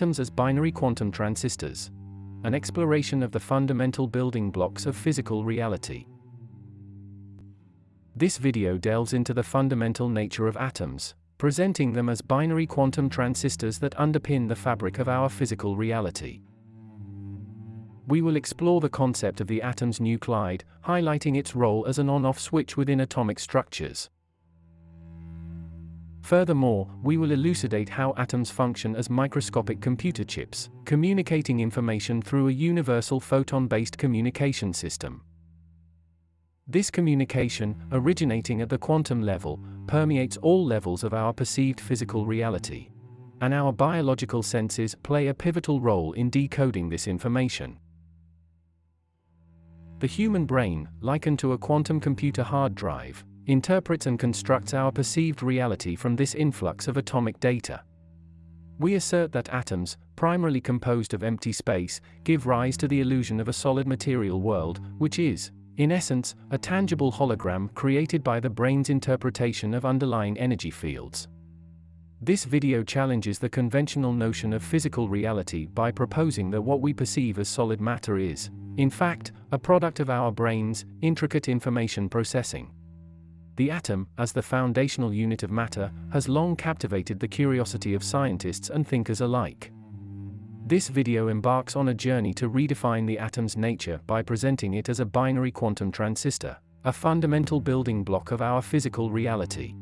Atoms as binary quantum transistors. An exploration of the fundamental building blocks of physical reality. This video delves into the fundamental nature of atoms, presenting them as binary quantum transistors that underpin the fabric of our physical reality. We will explore the concept of the atom's nuclide, highlighting its role as an on-off switch within atomic structures. Furthermore, we will elucidate how atoms function as microscopic computer chips, communicating information through a universal photon-based communication system. This communication, originating at the quantum level, permeates all levels of our perceived physical reality. And our biological senses play a pivotal role in decoding this information. The human brain, likened to a quantum computer hard drive, interprets and constructs our perceived reality from this influx of atomic data. We assert that atoms, primarily composed of empty space, give rise to the illusion of a solid material world, which is, in essence, a tangible hologram created by the brain's interpretation of underlying energy fields. This video challenges the conventional notion of physical reality by proposing that what we perceive as solid matter is, in fact, a product of our brain's intricate information processing. The atom, as the foundational unit of matter, has long captivated the curiosity of scientists and thinkers alike. This video embarks on a journey to redefine the atom's nature by presenting it as a binary quantum transistor, a fundamental building block of our physical reality.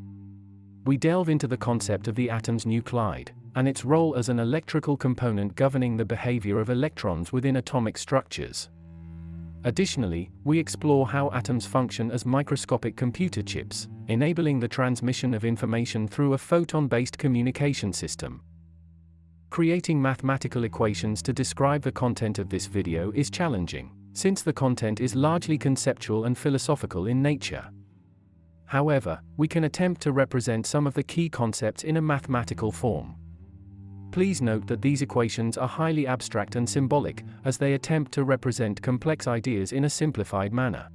We delve into the concept of the atom's nuclide, and its role as an electrical component governing the behavior of electrons within atomic structures. Additionally, we explore how atoms function as microscopic computer chips, enabling the transmission of information through a photon-based communication system. Creating mathematical equations to describe the content of this video is challenging, since the content is largely conceptual and philosophical in nature. However, we can attempt to represent some of the key concepts in a mathematical form. Please note that these equations are highly abstract and symbolic, as they attempt to represent complex ideas in a simplified manner.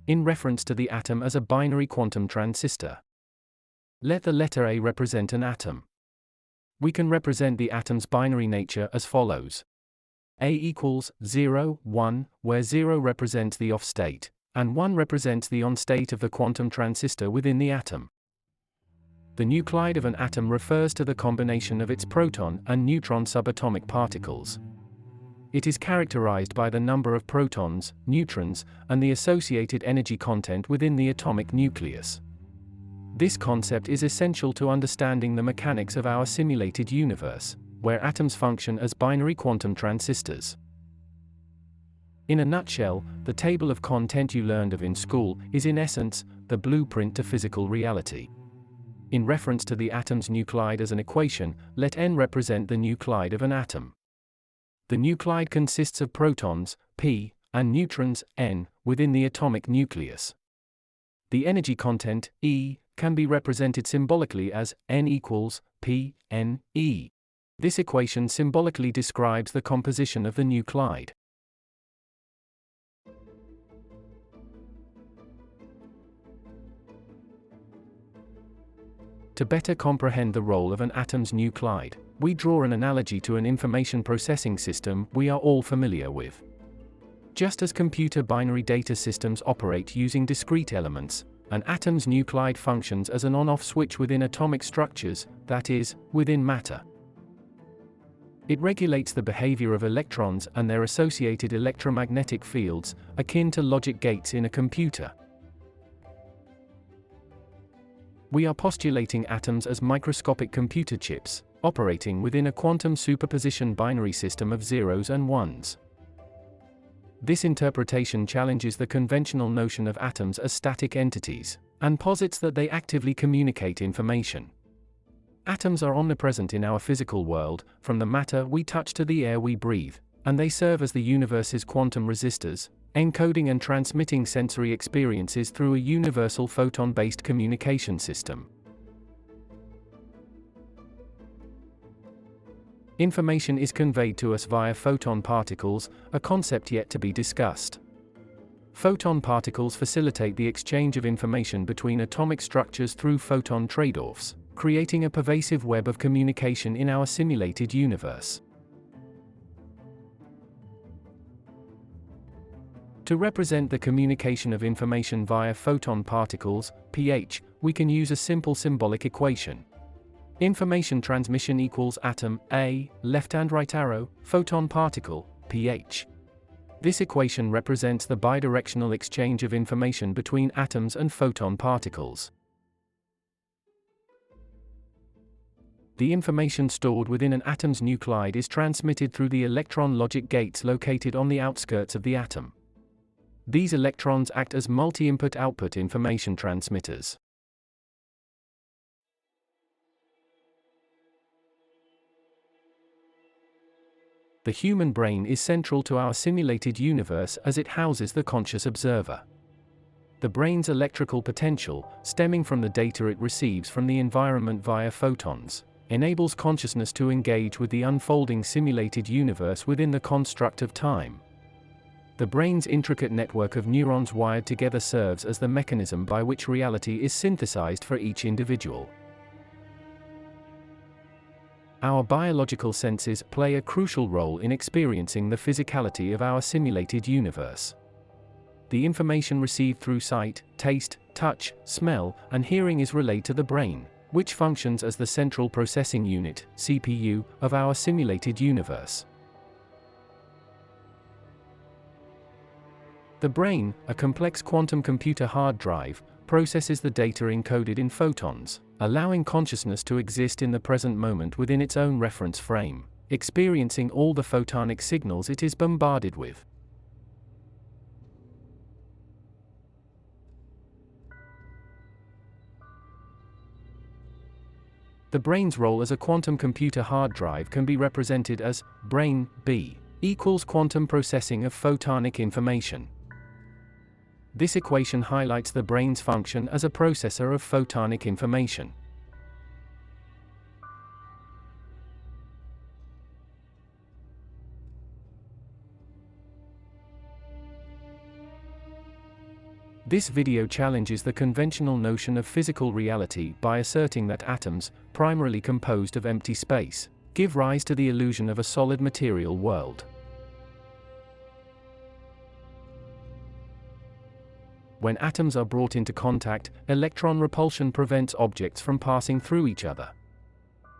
In reference to the atom as a binary quantum transistor, let the letter A represent an atom. We can represent the atom's binary nature as follows. A equals 0, 1, where 0 represents the off state, and 1 represents the on state of the quantum transistor within the atom. The nuclide of an atom refers to the combination of its proton and neutron subatomic particles. It is characterized by the number of protons, neutrons, and the associated energy content within the atomic nucleus. This concept is essential to understanding the mechanics of our simulated universe, where atoms function as binary quantum transistors. In a nutshell, the table of content you learned of in school is in essence the blueprint to physical reality. In reference to the atom's nuclide as an equation, let n represent the nuclide of an atom. The nuclide consists of protons, p, and neutrons, n, within the atomic nucleus. The energy content, E, can be represented symbolically as n equals p, n, E. This equation symbolically describes the composition of the nuclide. To better comprehend the role of an atom's nuclide, we draw an analogy to an information processing system we are all familiar with. Just as computer binary data systems operate using discrete elements, an atom's nuclide functions as an on-off switch within atomic structures, that is, within matter. It regulates the behavior of electrons and their associated electromagnetic fields, akin to logic gates in a computer. We are postulating atoms as microscopic computer chips, operating within a quantum superposition binary system of zeros and ones. This interpretation challenges the conventional notion of atoms as static entities, and posits that they actively communicate information. Atoms are omnipresent in our physical world, from the matter we touch to the air we breathe, and they serve as the universe's quantum resistors, encoding and transmitting sensory experiences through a universal photon-based communication system. Information is conveyed to us via photon particles, a concept yet to be discussed. Photon particles facilitate the exchange of information between atomic structures through photon trade-offs, creating a pervasive web of communication in our simulated universe. To represent the communication of information via photon particles, pH, we can use a simple symbolic equation. Information transmission equals atom, A, left and right arrow, photon particle, pH. This equation represents the bidirectional exchange of information between atoms and photon particles. The information stored within an atom's nuclide is transmitted through the electron logic gates located on the outskirts of the atom. These electrons act as multi-input output information transmitters. The human brain is central to our simulated universe as it houses the conscious observer. The brain's electrical potential, stemming from the data it receives from the environment via photons, enables consciousness to engage with the unfolding simulated universe within the construct of time. The brain's intricate network of neurons wired together serves as the mechanism by which reality is synthesized for each individual. Our biological senses play a crucial role in experiencing the physicality of our simulated universe. The information received through sight, taste, touch, smell, and hearing is relayed to the brain, which functions as the central processing unit, CPU, of our simulated universe. The brain, a complex quantum computer hard drive, processes the data encoded in photons, allowing consciousness to exist in the present moment within its own reference frame, experiencing all the photonic signals it is bombarded with. The brain's role as a quantum computer hard drive can be represented as brain B equals quantum processing of photonic information. This equation highlights the brain's function as a processor of photonic information. This video challenges the conventional notion of physical reality by asserting that atoms, primarily composed of empty space, give rise to the illusion of a solid material world. When atoms are brought into contact, electron repulsion prevents objects from passing through each other.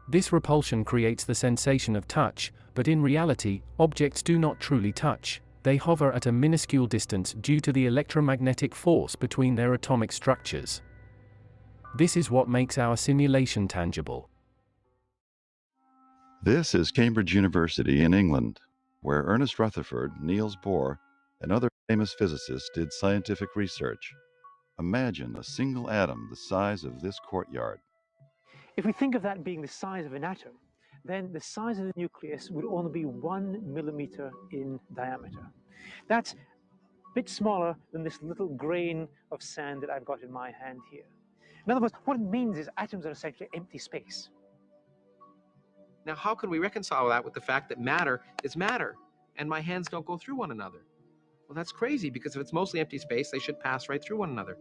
This repulsion creates the sensation of touch, but in reality, objects do not truly touch. They hover at a minuscule distance due to the electromagnetic force between their atomic structures. This is what makes our simulation tangible. This is Cambridge University in England, where Ernest Rutherford, Niels Bohr, and other famous physicists did scientific research. Imagine a single atom the size of this courtyard. If we think of that being the size of an atom, then the size of the nucleus would only be 1 millimeter in diameter. That's a bit smaller than this little grain of sand that I've got in my hand here. In other words, what it means is atoms are essentially empty space. Now, how can we reconcile that with the fact that matter is matter, and my hands don't go through one another? Well, that's crazy, because if it's mostly empty space, they should pass right through one another.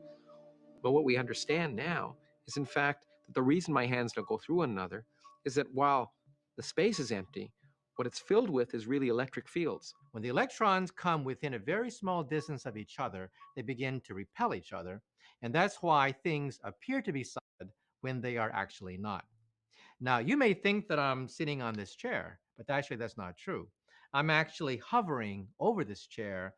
But what we understand now is, in fact, that the reason my hands don't go through one another is that while the space is empty, what it's filled with is really electric fields. When the electrons come within a very small distance of each other, they begin to repel each other, and that's why things appear to be solid when they are actually not. Now, you may think that I'm sitting on this chair, but actually that's not true. I'm actually hovering over this chair,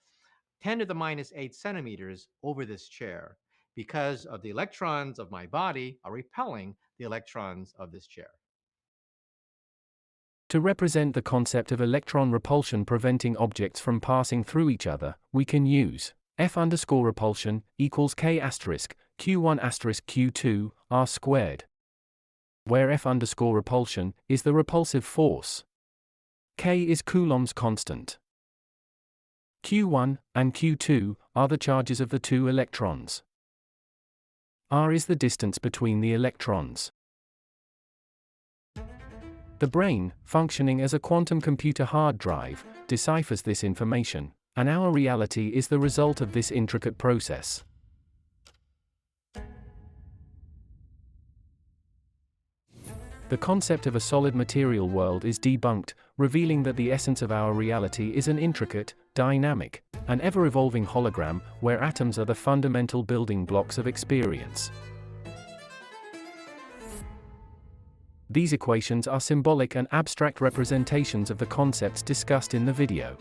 10 to the minus 8 centimeters over this chair, because of the electrons of my body are repelling the electrons of this chair. To represent the concept of electron repulsion preventing objects from passing through each other, we can use F_repulsion equals K asterisk Q1 asterisk Q2 R squared, where F_repulsion is the repulsive force. K is Coulomb's constant. Q1 and Q2 are the charges of the two electrons. R is the distance between the electrons. The brain, functioning as a quantum computer hard drive, deciphers this information, and our reality is the result of this intricate process. the concept of a solid material world is debunked, revealing that the essence of our reality is an intricate, dynamic, and ever-evolving hologram where atoms are the fundamental building blocks of experience. These equations are symbolic and abstract representations of the concepts discussed in the video.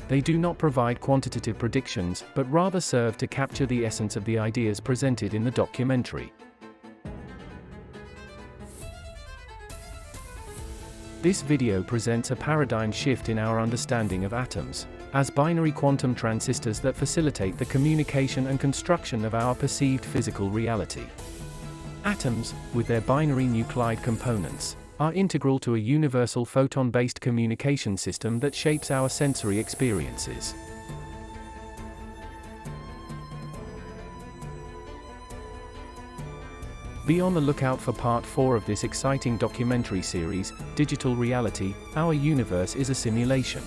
They do not provide quantitative predictions, but rather serve to capture the essence of the ideas presented in the documentary. This video presents a paradigm shift in our understanding of atoms, as binary quantum transistors that facilitate the communication and construction of our perceived physical reality. Atoms, with their binary nuclide components, are integral to a universal photon-based communication system that shapes our sensory experiences. Be on the lookout for Part 4 of this exciting documentary series, Digital Reality: Our Universe is a Simulation.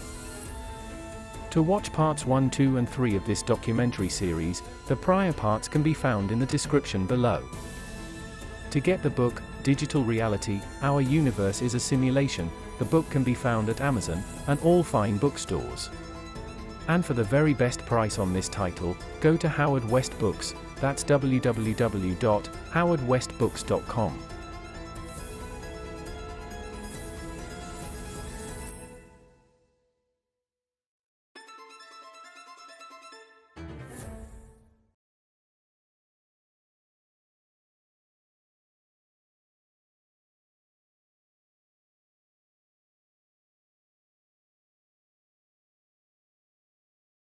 To watch Parts 1, 2 and 3 of this documentary series, the prior parts can be found in the description below. To get the book, Digital Reality: Our Universe is a Simulation, the book can be found at Amazon and all fine bookstores. And for the very best price on this title, go to Howard West Books, that's www.howardwestbooks.com.